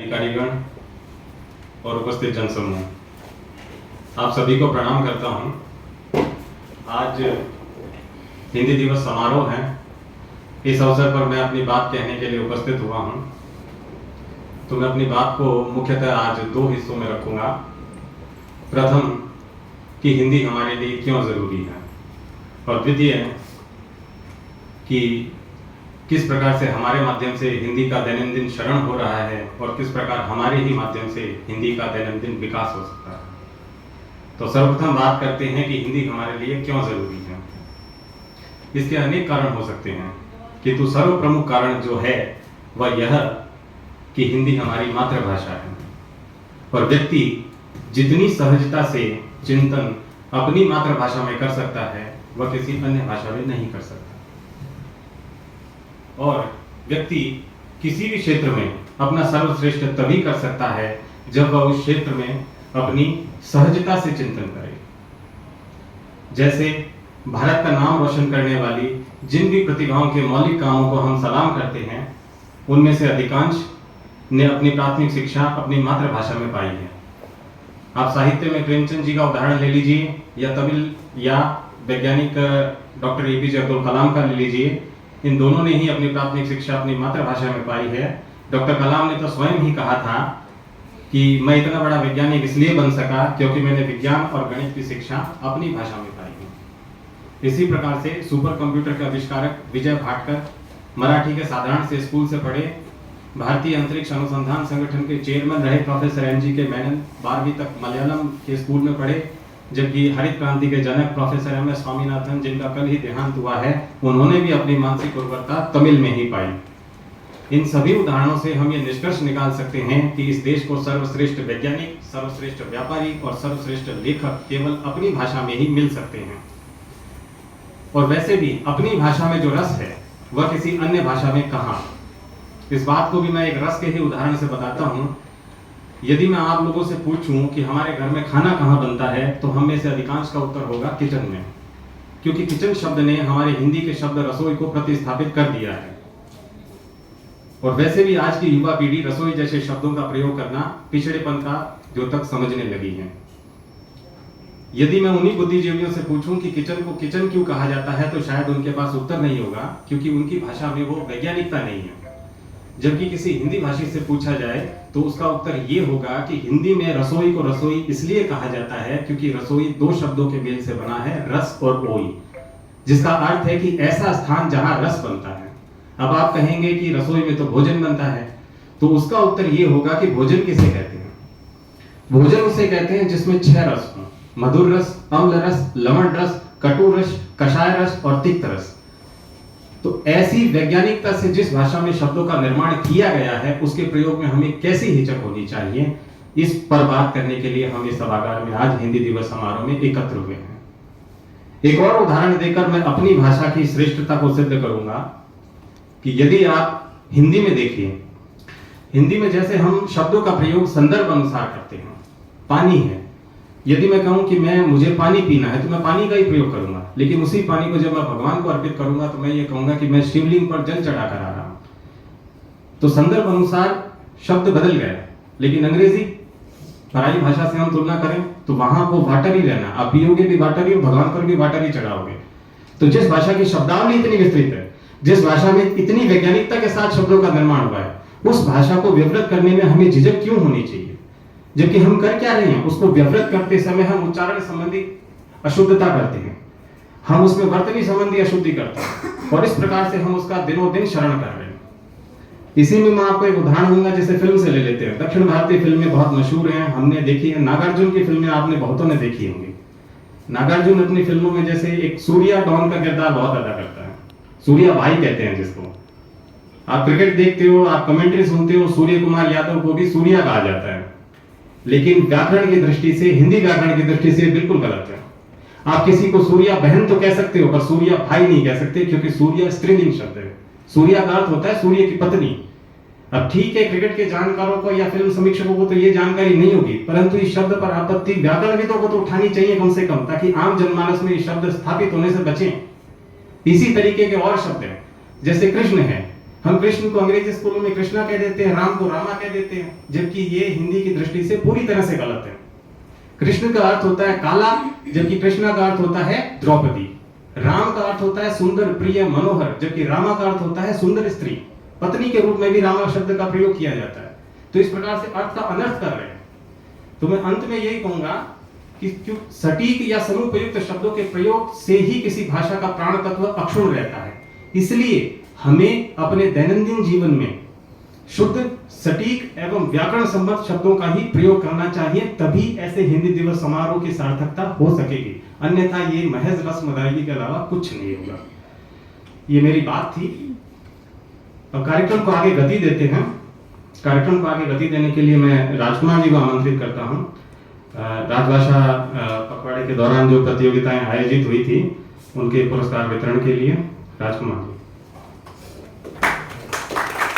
अधिकारीगण और उपस्थित जनसमूह, आप सभी को प्रणाम करता हूं। आज हिंदी दिवस समारोह है। इस अवसर पर मैं अपनी बात कहने के लिए उपस्थित हुआ हूं। तो मैं अपनी बात को मुख्यतः आज दो हिस्सों में रखूंगा। प्रथम कि हिंदी हमारे लिए क्यों ज़रूरी है, और द्वितीय कि किस प्रकार से हमारे माध्यम से हिंदी का दैनंदिन शरण हो रहा है और किस प्रकार हमारे ही माध्यम से हिंदी का दैनंदिन विकास हो सकता है। तो सर्वप्रथम बात करते हैं कि हिंदी हमारे लिए क्यों ज़रूरी है। इसके अनेक कारण हो सकते हैं, किंतु सर्वप्रमुख कारण जो है वह यह कि हिंदी हमारी मातृभाषा है और व्यक्ति जितनी सहजता से चिंतन अपनी मातृभाषा में कर सकता है वह किसी अन्य भाषा में नहीं कर सकता। और व्यक्ति किसी भी क्षेत्र में अपना सर्वश्रेष्ठ तभी कर सकता है जब वह उस क्षेत्र में अपनी सहजता से चिंतन करे। जैसे भारत का नाम रोशन करने वाली जिन भी प्रतिभाओं के मौलिक कामों को हम सलाम करते हैं, उनमें से अधिकांश ने अपनी प्राथमिक शिक्षा अपनी मातृभाषा में पाई है। आप साहित्य में प्रेमचंद जी का उदाहरण ले लीजिए, या तमिल या वैज्ञानिक डॉक्टर एपीजे अब्दुल कलाम का ले लीजिए। इन दोनों ने ही अपनी प्राथमिक शिक्षा अपनी मातृभाषा में पाई है। डॉक्टर कलाम ने तो स्वयं ही कहा था कि मैं इतना बड़ा वैज्ञानिक इसलिए बन सका क्योंकि मैंने विज्ञान और गणित की शिक्षा अपनी भाषा में पाई है। इसी प्रकार से सुपर कंप्यूटर के आविष्कारक विजय भाटकर मराठी के साधारण से स्कूल से पढ़े। भारतीय अंतरिक्ष अनुसंधान संगठन के चेयरमैन रहे प्रोफेसर एनजी के मेनन 12वीं तक मलयालम के स्कूल में पढ़े, जबकि हरित क्रांति के जनक प्रोफेसर एम एस स्वामीनाथन, जिनका कल ही देहांत हुआ है, उन्होंने भी अपनी मानसिक उर्वरता तमिल में ही पाई। इन सभी उदाहरणों से हम ये निष्कर्ष निकाल सकते हैं कि इस देश को सर्वश्रेष्ठ वैज्ञानिक, सर्वश्रेष्ठ व्यापारी और सर्वश्रेष्ठ लेखक केवल अपनी भाषा में ही मिल सकते हैं। और वैसे भी अपनी भाषा में जो रस है वह किसी अन्य भाषा में कहाँ। इस बात को भी मैं एक रस के ही उदाहरण से बताता हूँ। यदि मैं आप लोगों से पूछूं कि हमारे घर में खाना कहाँ बनता है, तो हम में से अधिकांश का उत्तर होगा किचन में, क्योंकि किचन शब्द ने हमारे हिंदी के शब्द रसोई को प्रतिस्थापित कर दिया है। और वैसे भी आज की युवा पीढ़ी रसोई जैसे शब्दों का प्रयोग करना पिछड़ेपन का जो तक समझने लगी है। यदि मैं उन्हीं बुद्धिजीवियों से पूछूं कि किचन को किचन क्यों कहा जाता है, तो शायद उनके पास उत्तर नहीं होगा, क्योंकि उनकी भाषा में वो वैज्ञानिकता नहीं है। जबकि किसी हिंदी भाषी से पूछा जाए तो उसका उत्तर ये होगा कि हिंदी में रसोई को रसोई इसलिए कहा जाता है क्योंकि रसोई दो शब्दों के मेल से बना है, रस और ओई, जिसका अर्थ है कि ऐसा स्थान जहां रस बनता है। अब आप कहेंगे कि रसोई में तो भोजन बनता है, तो उसका उत्तर ये होगा कि भोजन किसे कहते हैं। भोजन उसे कहते हैं जिसमें 6 रस हों: मधुर रस, अम्ल रस, लवण रस, कटु रस, कषाय रस और तिक्त रस। तो ऐसी वैज्ञानिकता से जिस भाषा में शब्दों का निर्माण किया गया है, उसके प्रयोग में हमें कैसी हिचक होनी चाहिए, इस पर बात करने के लिए हम इस सभागार में आज हिंदी दिवस समारोह में एकत्र हुए हैं। एक और उदाहरण देकर मैं अपनी भाषा की श्रेष्ठता को सिद्ध करूंगा कि यदि आप हिंदी में देखिए, हिंदी में जैसे हम शब्दों का प्रयोग संदर्भ अनुसार करते हैं। पानी है, यदि मैं कहूं कि मुझे पानी पीना है, तो मैं पानी का ही प्रयोग करूंगा, लेकिन उसी पानी को जब मैं भगवान को अर्पित करूंगा तो मैं ये कहूंगा कि मैं शिवलिंग पर जल चढ़ा कर आ रहा हूं। तो संदर्भ अनुसार शब्द बदल गया। लेकिन अंग्रेजी पराई भाषा से हम तुलना करें तो वहां वो वाटर ही रहना, आप पियोगे भी वाटर ही, भगवान पर भी वाटर ही चढ़ाओगे। तो जिस भाषा की शब्दावली इतनी विस्तृत है, जिस भाषा में इतनी वैज्ञानिकता के साथ शब्दों का निर्माण हुआ है, उस भाषा को व्यवृत करने में हमें झिझक क्यों होनी चाहिए? जबकि हम कर क्या रहे हैं, उसको व्यवृत करते समय हम उच्चारण संबंधी अशुद्धता करते हैं, हम उसमें वर्तनी संबंधी अशुद्धि करते हैं, और इस प्रकार से हम उसका दिनों दिन शरण कर रहे हैं। इसी में मैं आपको एक उदाहरण दूंगा, जैसे फिल्म से ले लेते हैं। दक्षिण भारतीय फिल्में बहुत मशहूर हैं, हमने देखी है। नागार्जुन की फिल्में आपने बहुतों ने देखी होंगी। नागार्जुन अपनी फिल्मों में जैसे एक सूर्या डॉन का किरदार बहुत अदा करता है। सूर्या भाई कहते हैं जिसको। आप क्रिकेट देखते हो, आप कमेंट्री सुनते हो, सूर्य कुमार यादव को भी सूर्या कहा जाता है, लेकिन व्याकरण की दृष्टि से, हिंदी व्याकरण की दृष्टि से बिल्कुल गलत है। आप किसी को सूर्या बहन तो कह सकते हो, पर सूर्या भाई नहीं कह सकते, क्योंकि सूर्या स्त्रीलिंग शब्द है। सूर्या का अर्थ होता है सूर्य की पत्नी। अब ठीक है, क्रिकेट के जानकारों को या फिल्म समीक्षकों को तो ये जानकारी नहीं होगी, परंतु इस शब्द पर आपत्ति व्याकरणविदों को तो उठानी चाहिए कम से कम, ताकि आम जनमानस में ये शब्द स्थापित होने से बचें। इसी तरीके के और शब्द हैं, जैसे कृष्ण है। हम कृष्ण को अंग्रेजी स्कूलों में कृष्णा कह देते हैं, राम को रामा कह देते हैं, जबकि ये हिंदी की दृष्टि से पूरी तरह से गलत है। कृष्ण का अर्थ होता है काला, जबकि कृष्णा का अर्थ होता है द्रौपदी। राम का अर्थ होता है सुंदर, प्रिय, मनोहर, जबकि रामा का अर्थ होता है सुंदर स्त्री। पत्नी के रूप में भी रामा शब्द का प्रयोग किया जाता है। तो इस प्रकार से अर्थ का अनर्थ कर रहे हैं। तो मैं अंत में यही कहूंगा कि क्यों सटीक या समुपयुक्त शब्दों के प्रयोग से ही किसी भाषा का प्राण तत्व अक्षुण्ण रहता है। इसलिए हमें अपने दैनंदिन जीवन में शुद्ध, सटीक एवं व्याकरण संबद्ध शब्दों का ही प्रयोग करना चाहिए, तभी ऐसे हिंदी दिवस समारोह की सार्थकता हो सकेगी। अन्यथा ये महज रस्म अदायगी के अलावा कुछ नहीं होगा। ये मेरी बात थी। अब कार्यक्रम को आगे गति देते हैं। कार्यक्रम को आगे गति देने के लिए मैं राजकुमार जी को आमंत्रित करता हूं। राजभाषा पखवाड़े के दौरान जो प्रतियोगिताएं आयोजित हुई थी उनके पुरस्कार वितरण के लिए राजकुमार जी।